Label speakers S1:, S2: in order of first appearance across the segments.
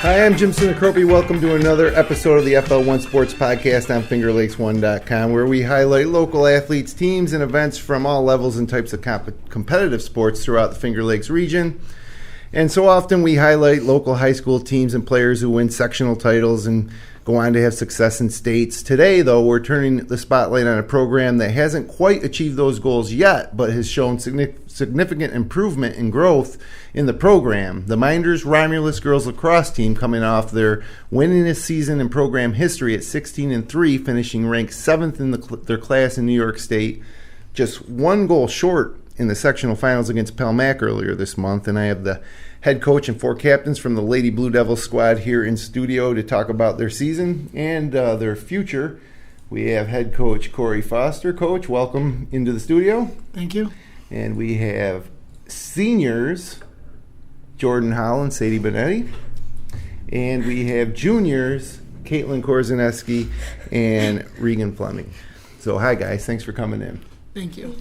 S1: Hi, I'm Jim Sinacropi. Welcome to another episode of the FL1 Sports Podcast on FingerLakes1.com, where we highlight local athletes, teams, and events from all levels and types of competitive sports throughout the Finger Lakes region. And so often we highlight local high school teams and players who win sectional titles and go on to have success in states. Today, though, we're turning the spotlight on a program that hasn't quite achieved those goals yet, but has shown significant improvement and growth in the program. The Mynderse Romulus girls lacrosse team, coming off their winningest season in program history at 16-3, finishing ranked 7th in their class in New York State, just one goal short in the sectional finals against Pelmac earlier this month. And I have the head coach and four captains from the Lady Blue Devils squad here in studio to talk about their season and their future. We have head coach Corey Foster. Coach, welcome into the studio.
S2: Thank you.
S1: And we have seniors Jordan Howell and Sadie Bonetti. And we have juniors Caitlyn Korzeniewski and Regan Fleming. So hi guys, thanks for coming in.
S2: Thank you.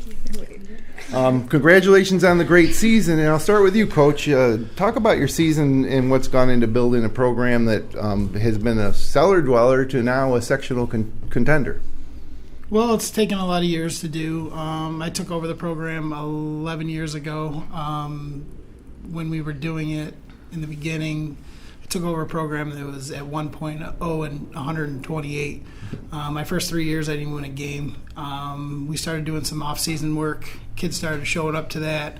S1: Congratulations on the great season, and I'll start with you, Coach. Talk about your season and what's gone into building a program that has been a cellar dweller to now a sectional contender.
S2: Well, it's taken a lot of years to do. I took over the program 11 years ago. When we were doing it in the beginning, I took over a program that was at 1.0 and 128. My first 3 years, I didn't win a game. We started doing some off-season work. Kids started showing up to that.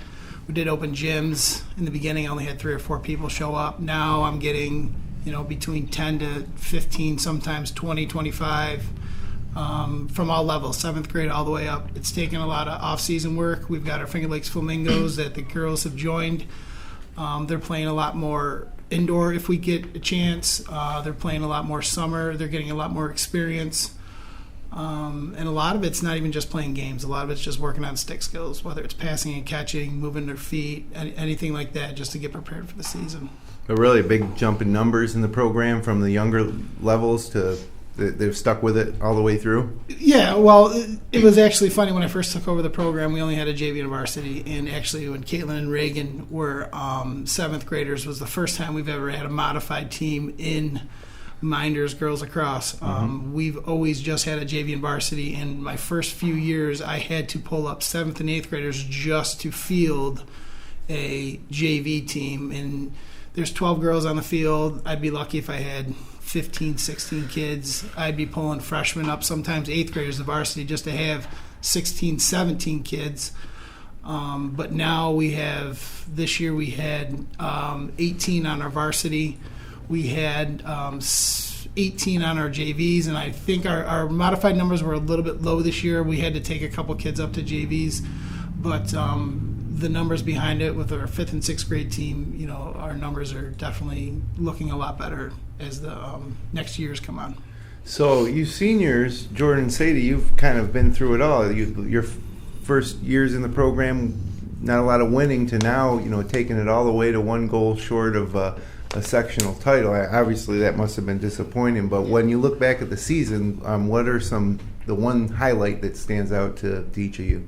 S2: We did open gyms. In the beginning, I only had 3 or 4 people show up. Now I'm getting, between 10 to 15, sometimes 20, 25, from all levels, 7th grade all the way up. It's taken a lot of off-season work. We've got our Finger Lakes Flamingos that the girls have joined. They're playing a lot more indoor if we get a chance. They're playing a lot more summer. They're getting a lot more experience. And a lot of it's not even just playing games. A lot of it's just working on stick skills, whether it's passing and catching, moving their feet, anything like that, just to get prepared for the season.
S1: A really big jump in numbers in the program from the younger levels to they've stuck with it all the way through?
S2: Yeah, well, it was actually funny. When I first took over the program, we only had a JV and varsity, and actually when Caitlyn and Regan were 7th graders was the first time we've ever had a modified team in Mynderse girls lacrosse. We've always just had a JV and varsity. In my first few years, I had to pull up 7th and 8th graders just to field a JV team, and there's 12 girls on the field. I'd be lucky if I had 15, 16 kids. I'd be pulling freshmen up, sometimes 8th graders of varsity, just to have 16, 17 kids. But now this year we had 18 on our varsity. We had 18 on our JVs, and I think our modified numbers were a little bit low this year. We had to take a couple kids up to JVs, but the numbers behind it with our 5th and 6th grade team, our numbers are definitely looking a lot better as the next years come on.
S1: So you seniors, Jordan and Sadie, you've kind of been through it all. Your first years in the program, not a lot of winning, to now, taking it all the way to one goal short of a sectional title. Obviously, that must have been disappointing. But when you look back at the season, what are the one highlight that stands out to each of you?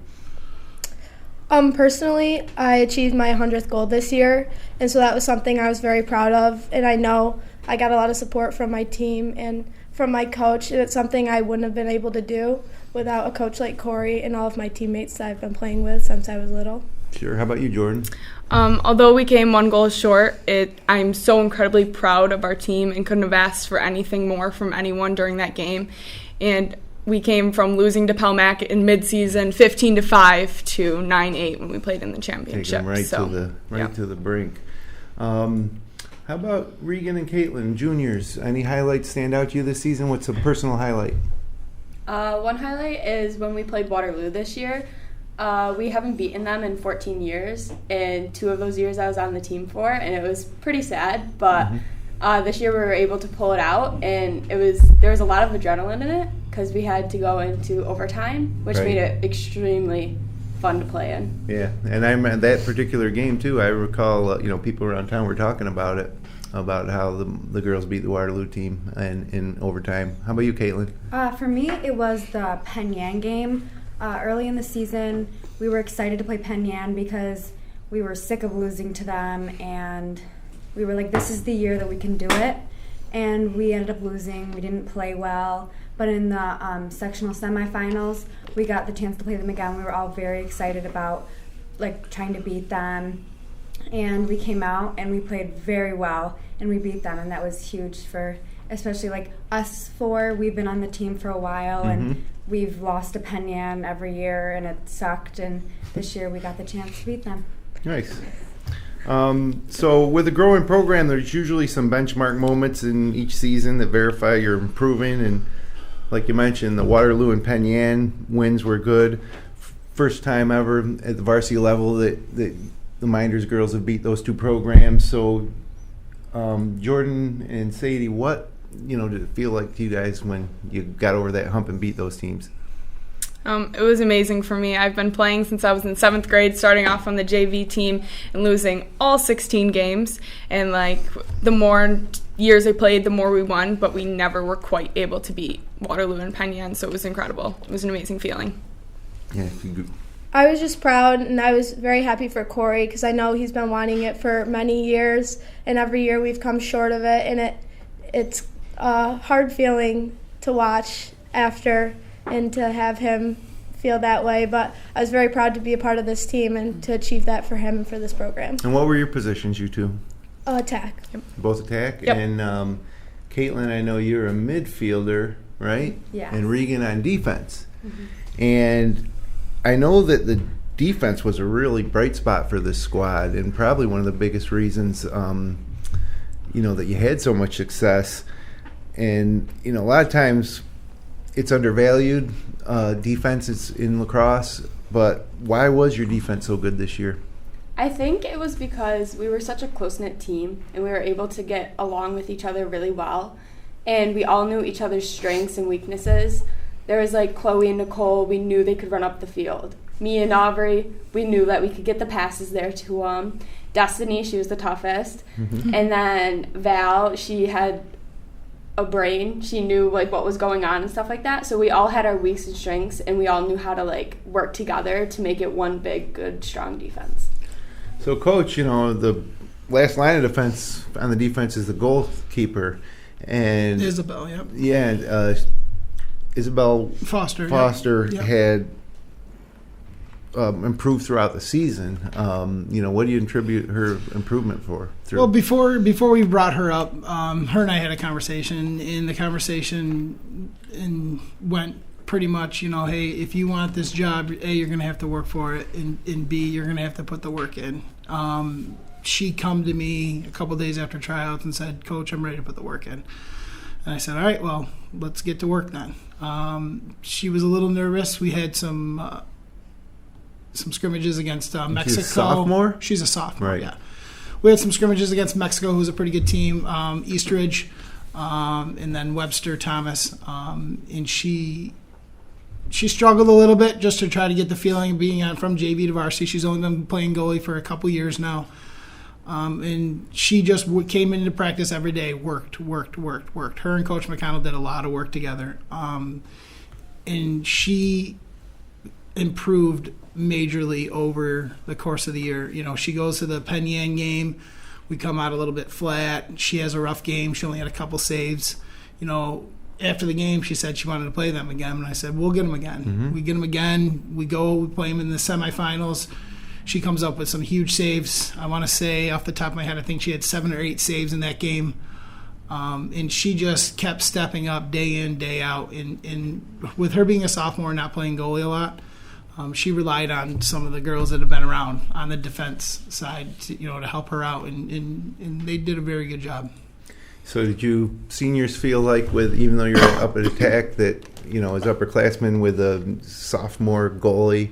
S3: Personally, I achieved my 100th goal this year, and so that was something I was very proud of. And I know I got a lot of support from my team and from my coach, and it's something I wouldn't have been able to do without a coach like Corey and all of my teammates that I've been playing with since I was little.
S1: Sure. How about you, Jordan?
S4: Although we came one goal short, I'm so incredibly proud of our team and couldn't have asked for anything more from anyone during that game. And we came from losing to Pelmac in midseason 15-5 to 9-8 when we played in the championship.
S1: Take them to the brink. How about Regan and Caitlyn, juniors? Any highlights stand out to you this season? What's a personal highlight?
S5: One highlight is when we played Waterloo this year. We haven't beaten them in 14 years, and 2 of those years I was on the team for, and it was pretty sad, but this year we were able to pull it out, and there was a lot of adrenaline in it because we had to go into overtime, which made it extremely fun to play in.
S1: Yeah, and I remember that particular game too. I recall, people around town were talking about it, about how the girls beat the Waterloo team in overtime. How about you, Caitlyn?
S6: For me, it was the Penn Yan game. Early in the season, we were excited to play Penn Yan because we were sick of losing to them, and we were like, this is the year that we can do it. And we ended up losing. We didn't play well. But in the sectional semifinals, we got the chance to play them again. We were all very excited about trying to beat them. And we came out and we played very well, and we beat them, and that was huge for especially us four. We've been on the team for a while, and we've lost to Penn Yan every year, and it sucked. And this year we got the chance to beat them.
S1: Nice. So with a growing program, there's usually some benchmark moments in each season that verify you're improving. And like you mentioned, the Waterloo and Penn Yan wins were good. First time ever at the varsity level that the Mynderse girls have beat those two programs. So Jordan and Sadie, what did it feel like to you guys when you got over that hump and beat those teams?
S4: It was amazing for me. I've been playing since I was in 7th grade, starting off on the JV team and losing all 16 games. And the more years I played, the more we won, but we never were quite able to beat Waterloo and Penn Yan, so it was incredible. It was an amazing feeling.
S1: Yeah,
S3: I was just proud, and I was very happy for Corey because I know he's been wanting it for many years, and every year we've come short of it, and it's a hard feeling to watch after and to have him feel that way. But I was very proud to be a part of this team and to achieve that for him and for this program.
S1: And what were your positions, you two?
S3: Attack.
S4: Yep.
S1: Both attack?
S4: Yep.
S1: And Caitlyn, I know you're a midfielder, right?
S6: Yeah.
S1: And Regan on defense. And I know that the defense was a really bright spot for this squad, and probably one of the biggest reasons, that you had so much success. And, a lot of times it's undervalued, defense is in lacrosse, but why was your defense so good this year?
S5: I think it was because we were such a close-knit team, and we were able to get along with each other really well, and we all knew each other's strengths and weaknesses. There was Chloe and Nicole, we knew they could run up the field. Me and Aubrey, we knew that we could get the passes there to them. Destiny, she was the toughest. And then Val, she had a brain. She knew what was going on and stuff like that. So we all had our weaks and strengths, and we all knew how to work together to make it one big, good, strong defense.
S1: So, Coach, the last line of defense on the defense is the goalkeeper. And
S2: Isabel, yep.
S1: Yeah, Isabel
S2: Foster
S1: yep. had improved throughout the season. What do you attribute her improvement for?
S2: Well, before we brought her up, her and I had a conversation, and the conversation went pretty much, hey, if you want this job, A, you're going to have to work for it, and B, you're going to have to put the work in. She come to me a couple days after tryouts and said, Coach, I'm ready to put the work in. And I said, all right, well, let's get to work then. She was a little nervous. We had some scrimmages against Mexico.
S1: She's a sophomore?
S2: She's a sophomore,
S1: right.
S2: Yeah. We had some scrimmages against Mexico, who's a pretty good team, Eastridge, and then Webster Thomas. And she struggled a little bit just to try to get the feeling of being from JV to varsity. She's only been playing goalie for a couple years now. And she just came into practice every day, worked. Her and Coach McConnell did a lot of work together. And she improved majorly over the course of the year. She goes to the Penn Yan game. We come out a little bit flat. She has a rough game. She only had a couple saves. After the game, she said she wanted to play them again. And I said, we'll get them again. We get them again. We play them in the semifinals. She comes up with some huge saves. I want to say, off the top of my head, I think she had 7 or 8 saves in that game. And she just kept stepping up day in, day out. And with her being a sophomore and not playing goalie a lot, she relied on some of the girls that have been around on the defense side to help her out. And they did a very good job.
S1: So did you seniors feel like, even though you're up at attack, that, as upperclassmen with a sophomore goalie,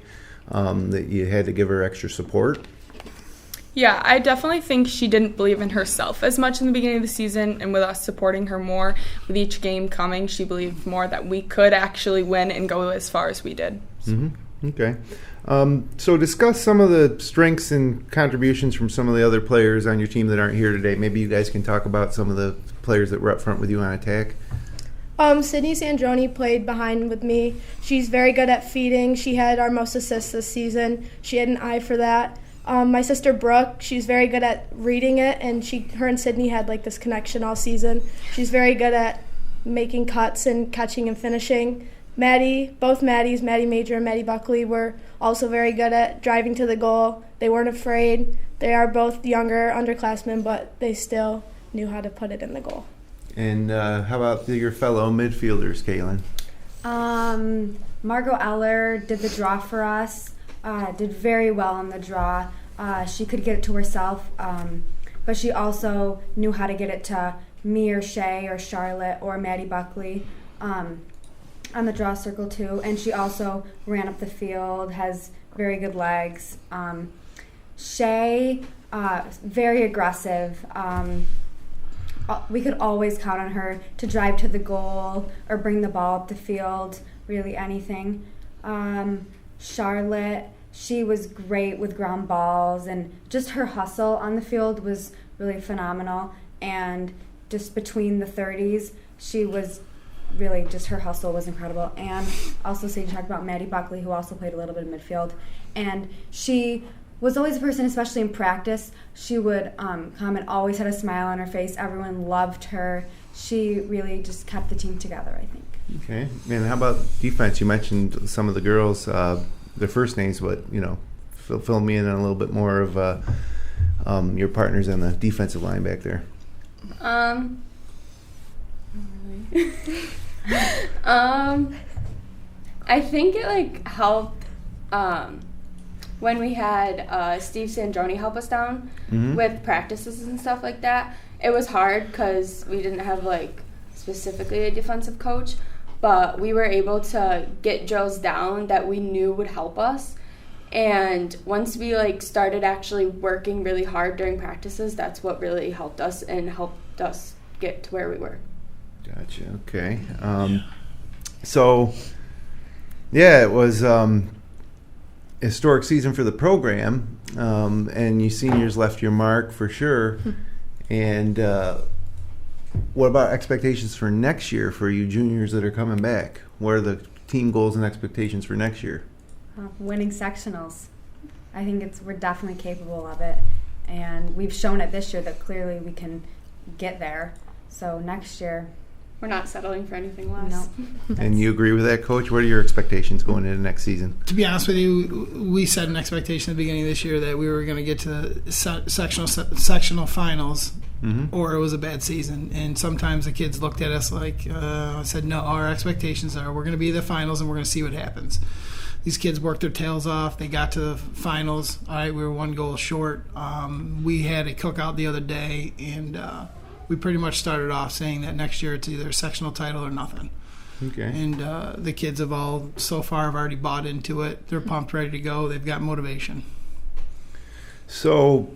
S1: that you had to give her extra support?
S4: Yeah, I definitely think she didn't believe in herself as much in the beginning of the season, and with us supporting her more, with each game coming, she believed more that we could actually win and go as far as we did.
S1: Okay. So discuss some of the strengths and contributions from some of the other players on your team that aren't here today. Maybe you guys can talk about some of the players that were up front with you on attack.
S3: Sydney Sandroni played behind with me. She's very good at feeding. She had our most assists this season. She had an eye for that. My sister Brooke, she's very good at reading it, and her and Sydney had like this connection all season. She's very good at making cuts and catching and finishing. Both Maddie Major and Maddie Buckley, were also very good at driving to the goal. They weren't afraid. They are both younger underclassmen, but they still knew how to put it in the goal.
S1: And how about your fellow midfielders, Caitlyn?
S6: Margot Eller did the draw for us, did very well on the draw. She could get it to herself, but she also knew how to get it to me or Shay or Charlotte or Maddie Buckley on the draw circle too. And she also ran up the field, has very good legs. Shay, very aggressive. We could always count on her to drive to the goal or bring the ball up the field, really anything. Charlotte, she was great with ground balls, and just her hustle on the field was really phenomenal. And just between the 30s, she was really just, her hustle was incredible. And also Sadie talked about Maddie Buckley, who also played a little bit of midfield. And she was always a person, especially in practice, she would come and always had a smile on her face. Everyone loved her. She really just kept the team together, I think.
S1: Okay. And how about defense? You mentioned some of the girls, their first names, but, fill me in on a little bit more of your partners on the defensive line back there.
S5: I think it helped when we had Steve Sandroni help us down with practices and stuff like that. It was hard because we didn't have specifically a defensive coach, but we were able to get drills down that we knew would help us. And once we started actually working really hard during practices, that's what really helped us and helped us get to where we were.
S1: Gotcha. Okay. So, yeah, it was a historic season for the program, and you seniors left your mark for sure. And what about expectations for next year for you juniors that are coming back? What are the team goals and expectations for next year?
S6: Winning sectionals. I think we're definitely capable of it, and we've shown it this year that clearly we can get there. So next year,
S5: we're not settling for anything less.
S6: No.
S1: And you agree with that, Coach? What are your expectations going into next season?
S2: To be honest with you, we set an expectation at the beginning of this year that we were going to get to the sectional finals, or it was a bad season. And sometimes the kids looked at us said, no, our expectations are we're going to be in the finals and we're going to see what happens. These kids worked their tails off. They got to the finals. All right, we were one goal short. We had a cookout the other day, and we pretty much started off saying that next year it's either a sectional title or nothing.
S1: Okay.
S2: And the kids have already bought into it. They're pumped, ready to go. They've got motivation.
S1: So,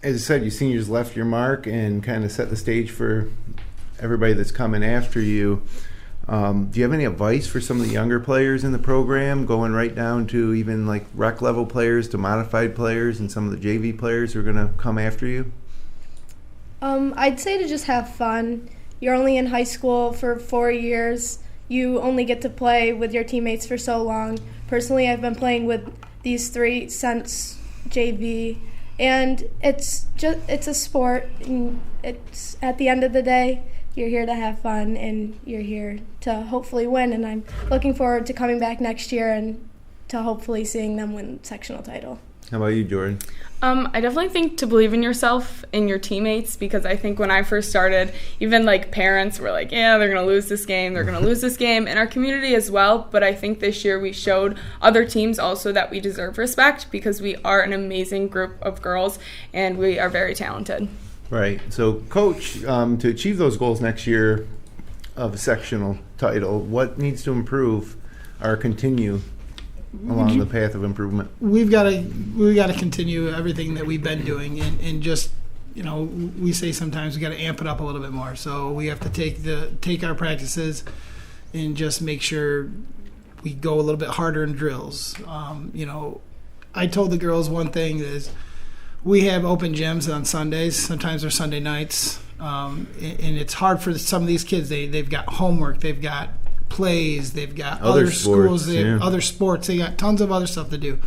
S1: as I said, you seniors left your mark and kind of set the stage for everybody that's coming after you. Do you have any advice for some of the younger players in the program, going right down to even rec level players to modified players and some of the JV players who are going to come after you?
S3: I'd say to just have fun. You're only in high school for 4 years. You only get to play with your teammates for so long. Personally, I've been playing with these three since JV, and it's a sport. And it's at the end of the day, you're here to have fun, and you're here to hopefully win. And I'm looking forward to coming back next year and to hopefully seeing them win sectional title.
S1: How about you, Jordan?
S4: I definitely think to believe in yourself and your teammates, because I think when I first started, even parents were yeah, they're going to lose this game, and our community as well. But I think this year we showed other teams also that we deserve respect, because we are an amazing group of girls and we are very talented.
S1: Right. So, Coach, to achieve those goals next year of a sectional title, what needs to improve or continue along the path of improvement?
S2: We've got to continue everything that we've been doing, and just we say sometimes we got to amp it up a little bit more. So we have to take our practices and just make sure we go a little bit harder in drills. I told the girls one thing is we have open gyms on Sundays. Sometimes they're Sunday nights, and it's hard for some of these kids. They've got homework, they've got plays, they've got other schools, other sports, they got tons of other stuff to do.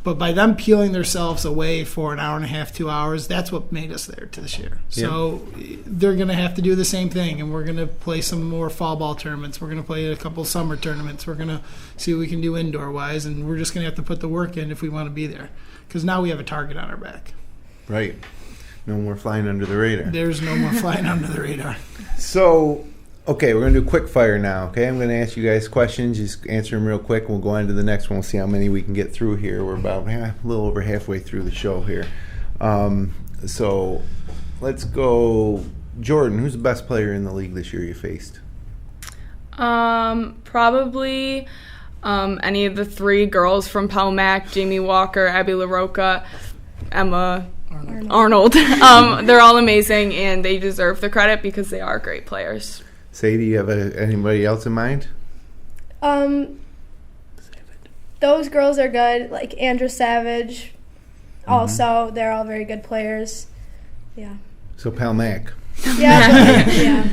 S2: But by them peeling themselves away for an hour and a half, 2 hours, that's what made us there to this year. So they're going to have to do the same thing, and we're going to play some more fall ball tournaments. We're going to play a couple summer tournaments. We're going to see what we can do indoor-wise, and we're just going to have to put the work in if we want to be there. Because now we have a target on our back.
S1: Right. No more flying under the radar.
S2: There's no more flying under the radar.
S1: So, okay, we're going to do quick fire now, okay? I'm going to ask you guys questions. Just answer them real quick, and we'll go on to the next one. We'll see how many we can get through here. We're about a little over halfway through the show here. So, let's go. Jordan, who's the best player in the league this year you faced?
S4: Probably any of the three girls from Palmac, Jamie Walker, Abby LaRocca, Emma Arnold. They're all amazing, and they deserve the credit because they are great players.
S1: Sadie, do you have anybody else in mind?
S3: Those girls are good, like Andrew Savage. Also, they're all very good players. Yeah.
S1: So Palmac.
S3: Yeah.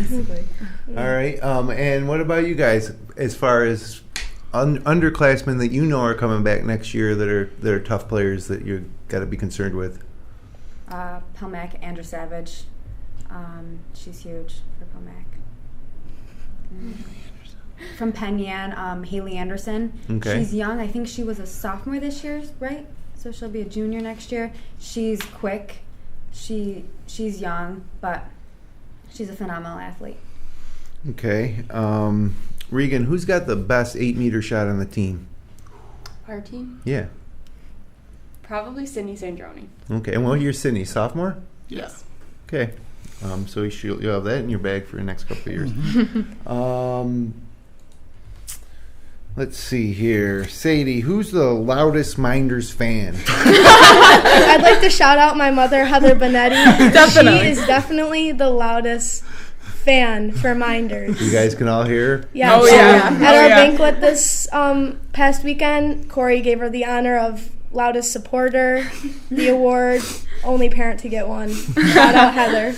S1: All right. And what about you guys as far as underclassmen that you know are coming back next year that are tough players that you got to be concerned with?
S6: Palmac, Andrew Savage. She's huge for Palmac. From Penn Yan, Haley Anderson.
S1: Okay.
S6: She's young. I think she was a sophomore this year, right? So she'll be a junior next year. She's quick. She's young, but she's a phenomenal athlete.
S1: Okay. Regan, who's got the best 8-meter shot on the team?
S5: Our team?
S1: Yeah.
S5: Probably Sydney Sandroni.
S1: Okay. And what year's Sydney? Sophomore?
S2: Yes.
S1: Okay. So you'll have that in your bag for the next couple of years. Let's see here. Sadie, who's the loudest Minders fan?
S3: I'd like to shout out my mother, Heather Bonetti.
S4: Definitely.
S3: She is definitely the loudest fan for Minders.
S1: You guys can all hear?
S3: Yes.
S4: Oh, yeah.
S3: At our banquet this past weekend, Corey gave her the honor of loudest supporter, the award, only parent to get one. Shout out Heather.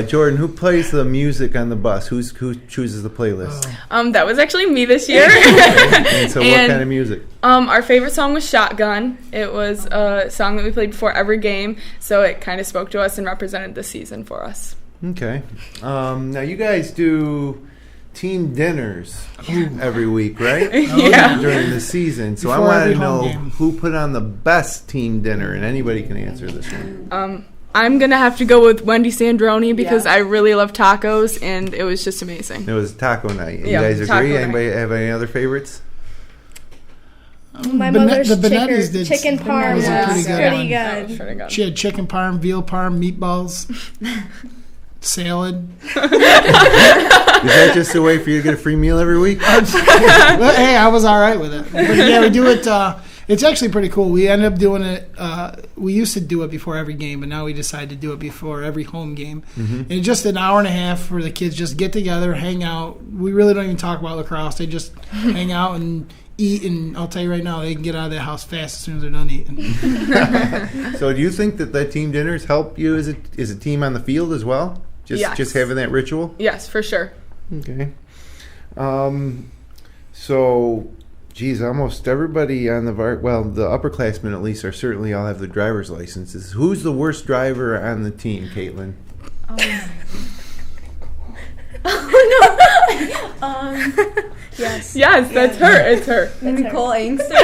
S1: Jordan, who plays the music on the bus? Who chooses the playlist?
S4: That was actually me this year.
S1: And so what kind of music?
S4: Our favorite song was Shotgun. It was a song that we played before every game, so it kind of spoke to us and represented the season for us.
S1: Okay. Now you guys do team dinners every week, right?
S4: Yeah.
S1: During the season. So
S2: Before
S1: I want
S2: every
S1: to know
S2: home game.
S1: who put on the best team dinner, and anybody can answer this one.
S4: I'm going to have to go with Wendy Sandroni because I really love tacos, and it was just amazing.
S1: It was taco night. You
S4: Yeah,
S1: guys
S4: taco
S1: agree?
S4: night.
S1: Anybody have any other favorites?
S3: My mother's
S2: the Benettis did.
S3: chicken parm was
S2: Yeah.
S3: pretty
S2: Pretty
S3: good.
S4: Pretty good.
S2: She had chicken parm, veal parm, meatballs, salad.
S1: Is that just a way for you to get a free meal every week?
S2: Well, hey, I was all right with it. But yeah, we do it. It's actually pretty cool. We ended up doing it. We used to do it before every game, but now we decided to do it before every home game. And it's just an hour and a half for the kids just get together, hang out. We really don't even talk about lacrosse. They just hang out and eat. And I'll tell you right now, they can get out of that house fast as soon as they're done eating.
S1: So do you think that team dinners help you as a team on the field as well? Just having that ritual?
S4: Yes, for sure.
S1: Okay. So, geez, almost everybody on the the upperclassmen at least certainly all have the driver's licenses. Who's the worst driver on the team, Caitlyn?
S5: Yes.
S4: Yes, that's her. It's her.
S5: Nicole Angster.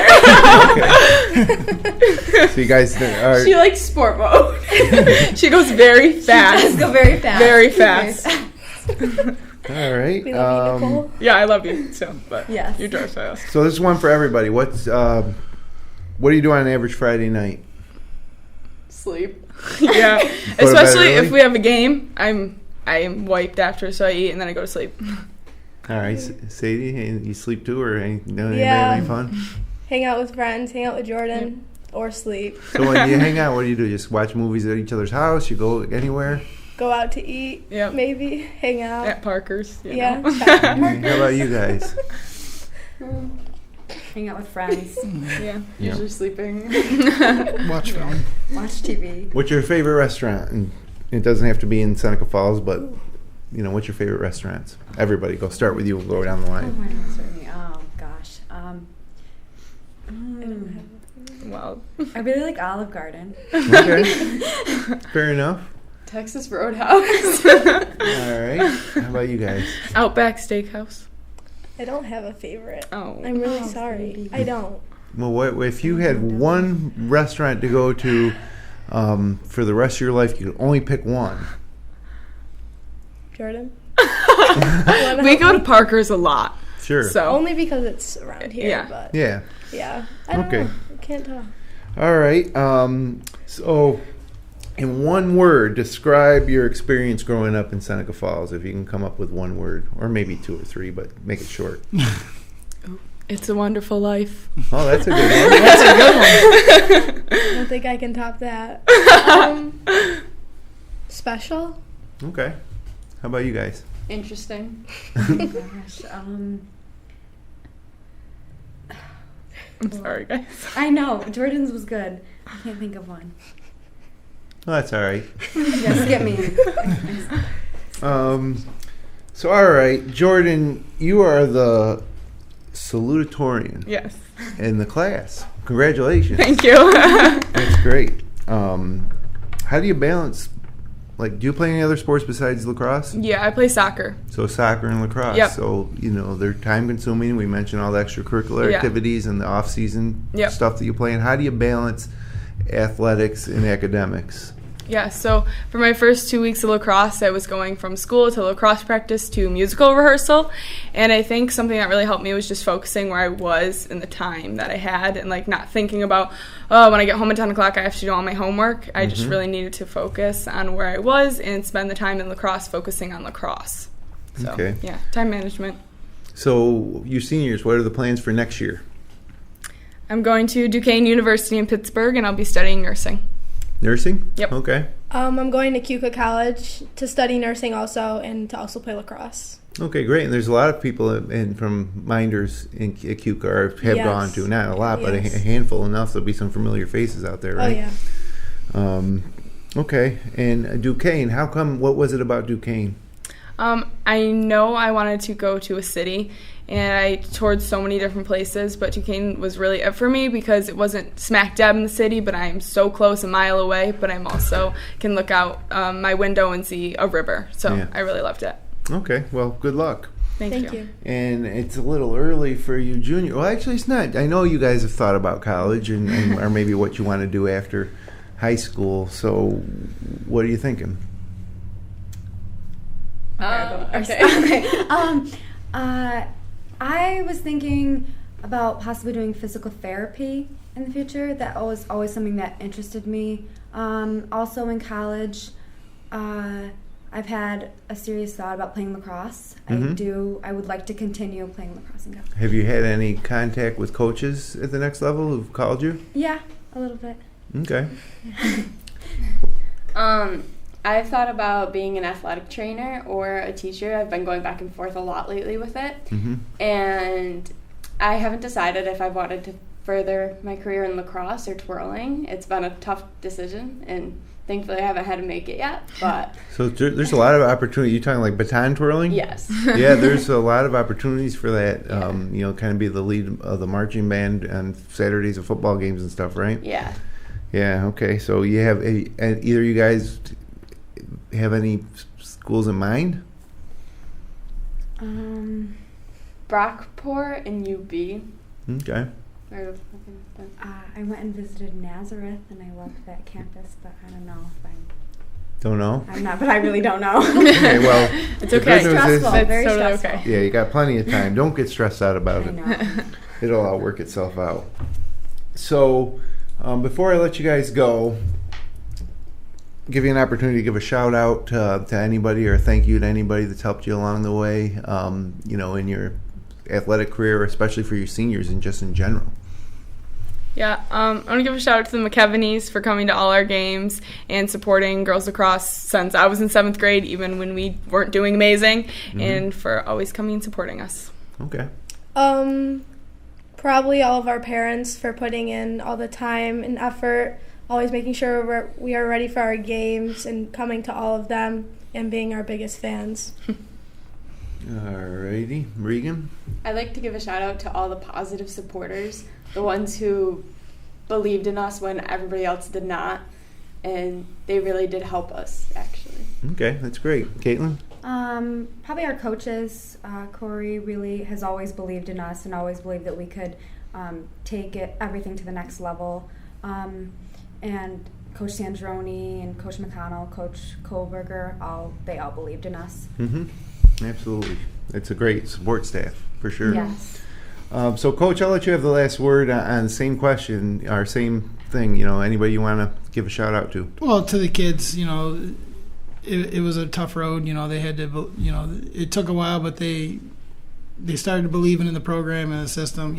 S1: So you guys are...
S4: She likes sport mode. She goes very fast.
S5: She does go very fast.
S4: Very fast.
S1: All right.
S3: We love you, Nicole.
S4: Yeah, I love you. So, but
S5: Yes.
S4: you drive fast.
S1: So this is one for everybody. What do you do on an average Friday night?
S4: Sleep. Yeah,
S1: to bed
S4: especially
S1: early?
S4: if we have a game. I'm wiped after, so I eat and then I go to sleep.
S1: All right, Sadie, you sleep too, or anybody
S3: Yeah.
S1: have any fun?
S3: Hang out with friends, hang out with Jordan, or sleep.
S1: So when you hang out, what do you do? Just watch movies at each other's house? You go anywhere?
S3: Go out to eat,
S4: Yep.
S3: maybe, hang out.
S4: At Parker's. You
S3: Yeah.
S4: know.
S1: How about you guys?
S6: Hang out with friends.
S4: Yeah.
S1: Yeah.
S4: Usually sleeping.
S2: Watch film.
S6: Watch TV.
S1: What's your favorite restaurant? And it doesn't have to be in Seneca Falls, but what's your favorite restaurants? Everybody, go start with you. We'll go down the
S6: Oh,
S1: line.
S6: my God, certainly. Oh, gosh.
S4: Well,
S6: I really like Olive Garden.
S1: Okay. Fair enough.
S5: Texas Roadhouse.
S1: All right. How about you guys?
S4: Outback Steakhouse.
S3: I don't have a favorite.
S4: Oh.
S3: I'm really
S6: Oh,
S3: sorry.
S6: Sadie.
S3: I don't.
S1: Well, what if you had one restaurant to go to for the rest of your life? You could only pick one.
S3: Jordan?
S4: We go to Parker's a lot.
S1: Sure.
S4: So
S3: Only because it's around here.
S4: Yeah.
S3: But
S1: Yeah.
S3: yeah. I don't
S1: Okay.
S3: know. I can't tell.
S1: All right. So, in one word, describe your experience growing up in Seneca Falls. If you can come up with one word, or maybe two or three, but make it short.
S4: it's a wonderful life.
S1: Oh, that's a good one.
S2: That's a good one.
S3: I don't think I can top that. Special?
S1: Okay. How about you guys?
S5: Interesting.
S6: Gosh,
S4: I'm sorry, guys.
S6: I know Jordan's was good. I can't think of one.
S1: Well, that's all right.
S6: Yeah, skip me.
S1: So, all right, Jordan, you are the salutatorian
S4: Yes.
S1: in the class. Congratulations.
S4: Thank you.
S1: That's great. How do you balance? Like, do you play any other sports besides lacrosse?
S4: Yeah, I play soccer.
S1: So soccer and lacrosse.
S4: Yep.
S1: So, they're time consuming. We mentioned all the extracurricular
S4: Yeah.
S1: activities and the off season
S4: Yep.
S1: stuff that you play. And how do you balance athletics and academics?
S4: Yeah, so for my first 2 weeks of lacrosse, I was going from school to lacrosse practice to musical rehearsal. And I think something that really helped me was just focusing where I was in the time that I had and, like, not thinking about, oh, when I get home at 10 o'clock, I have to do all my homework. I just really needed to focus on where I was and spend the time in lacrosse focusing on lacrosse. So,
S1: Okay.
S4: yeah, time management.
S1: So, you seniors, what are the plans for next year?
S4: I'm going to Duquesne University in Pittsburgh, and I'll be studying nursing.
S1: Nursing?
S4: Yep.
S1: Okay.
S3: I'm going to Keuka College to study nursing also and to also play lacrosse.
S1: Okay, great. And there's a lot of people from Mynderse at Keuka have
S3: Yes.
S1: gone to, not a lot, but a
S3: Yes.
S1: handful enough. There'll be some familiar faces out there, right?
S3: Oh, yeah.
S1: Okay. And Duquesne, how come, what was it about Duquesne?
S4: I know I wanted to go to a city, and I toured so many different places, but Duquesne was really it for me because it wasn't smack dab in the city, but I am so close, a mile away, but I'm also can look out my window and see a river. So
S1: Yeah.
S4: I really loved it.
S1: Okay, well, good luck.
S4: Thank you.
S1: And it's a little early for you junior. Well, actually, it's not. I know you guys have thought about college and or maybe what you want to do after high school. So what are you thinking?
S5: Okay.
S6: I was thinking about possibly doing physical therapy in the future. That was always something that interested me. Also in college, I've had a serious thought about playing lacrosse. I would like to continue playing lacrosse in college.
S1: Have you had any contact with coaches at the next level who've called you?
S6: Yeah, a little bit.
S1: Okay.
S5: I've thought about being an athletic trainer or a teacher. I've been going back and forth a lot lately with it. And I haven't decided if I wanted to further my career in lacrosse or twirling. It's been a tough decision, and thankfully I haven't had to make it yet. But
S1: So there's a lot of opportunity. You talking like baton twirling?
S5: yes.
S1: Yeah, there's a lot of opportunities for that. Kind of be the lead of the marching band on Saturdays of football games and stuff, right?
S5: Yeah.
S1: Yeah. Okay. So you have either you guys have any schools in mind?
S5: Brockport and UB.
S1: Okay.
S6: I went and visited Nazareth, and I loved that campus, but I don't know if
S1: Don't know.
S6: I'm not, but I really don't know.
S1: Okay. Well,
S4: It's
S1: the
S4: okay.
S1: good news is-
S6: Stressful, very
S4: totally
S6: stressful.
S4: okay.
S1: yeah, you got plenty of time. Don't get stressed out about
S6: I
S1: it.
S6: know.
S1: It'll all work itself out. So, before I let you guys go, give you an opportunity to give a shout out to anybody or thank you to anybody that's helped you along the way, in your athletic career, especially for your seniors and just in general.
S4: Yeah, I want to give a shout out to the McKevineys for coming to all our games and supporting girls lacrosse since I was in 7th grade, even when we weren't doing amazing, and for always coming and supporting us.
S1: Okay.
S3: Probably all of our parents for putting in all the time and effort, always making sure we are ready for our games and coming to all of them and being our biggest fans.
S5: believed in us when everybody else did not. And they really did help us, actually.
S1: Okay, that's great. Caitlyn?
S6: Probably our coaches. Corey really has always believed in us and always believed that we could take everything to the next level. And Coach Sandroni and Coach McConnell, Coach Kohlberger, they all believed in us.
S1: Mm-hmm. Absolutely. It's a great support staff, for sure.
S6: Yes.
S1: So, Coach, I'll let you have the last word on the same question, or same thing. Anybody you want to give a shout out to?
S2: Well, to the kids, it was a tough road. They had to, it took a while, but they started believing in the program and the system.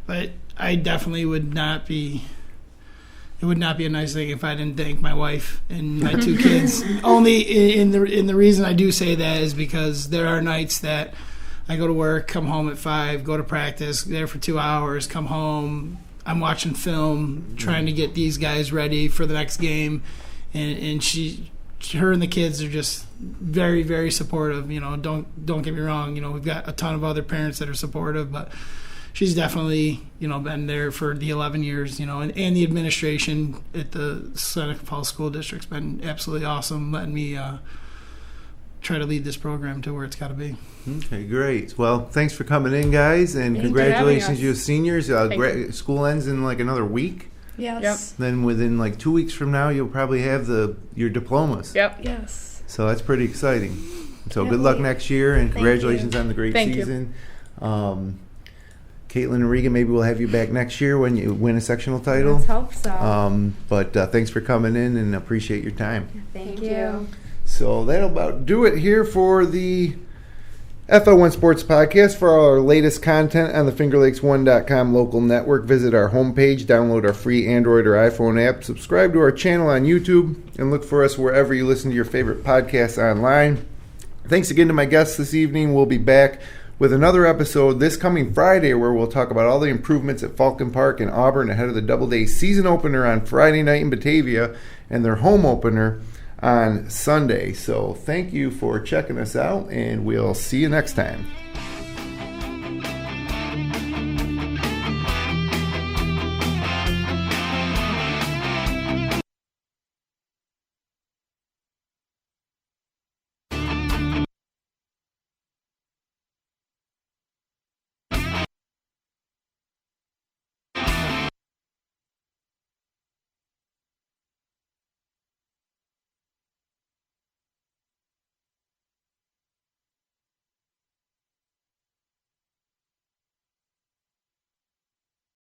S2: But I definitely would not be. It would not be a nice thing if I didn't thank my wife and my two kids. Only in the reason I do say that is because there are nights that I go to work, come home at 5, go to practice, there for 2 hours, come home. I'm watching film, trying to get these guys ready for the next game, and her and the kids are just very, very supportive. Don't get me wrong. We've got a ton of other parents that are supportive, but she's definitely been there for the 11 years. And the administration at the Seneca Falls School District's been absolutely awesome, letting me try to lead this program to where it's got to be.
S1: Okay, great. Well, thanks for coming in, guys, and congratulations, you seniors. School ends in another week.
S3: Yes.
S4: Yep.
S1: Then within 2 weeks from now, you'll probably have your diplomas.
S4: Yep.
S3: Yes.
S1: So that's pretty exciting. So good luck next year, and congratulations on the great
S4: Thank
S1: season. Caitlyn and Regan, maybe we'll have you back next year when you win a sectional title.
S6: Let's hope so.
S1: But thanks for coming in, and appreciate your time.
S6: Thank you.
S1: So that'll about do it here for the FL1 Sports Podcast. For all our latest content on the FingerLakes1.com local network, visit our homepage, download our free Android or iPhone app, subscribe to our channel on YouTube, and look for us wherever you listen to your favorite podcasts online. Thanks again to my guests this evening. We'll be back with another episode this coming Friday, where we'll talk about all the improvements at Falcon Park in Auburn ahead of the Doubleday season opener on Friday night in Batavia and their home opener on Sunday. So thank you for checking us out, and we'll see you next time.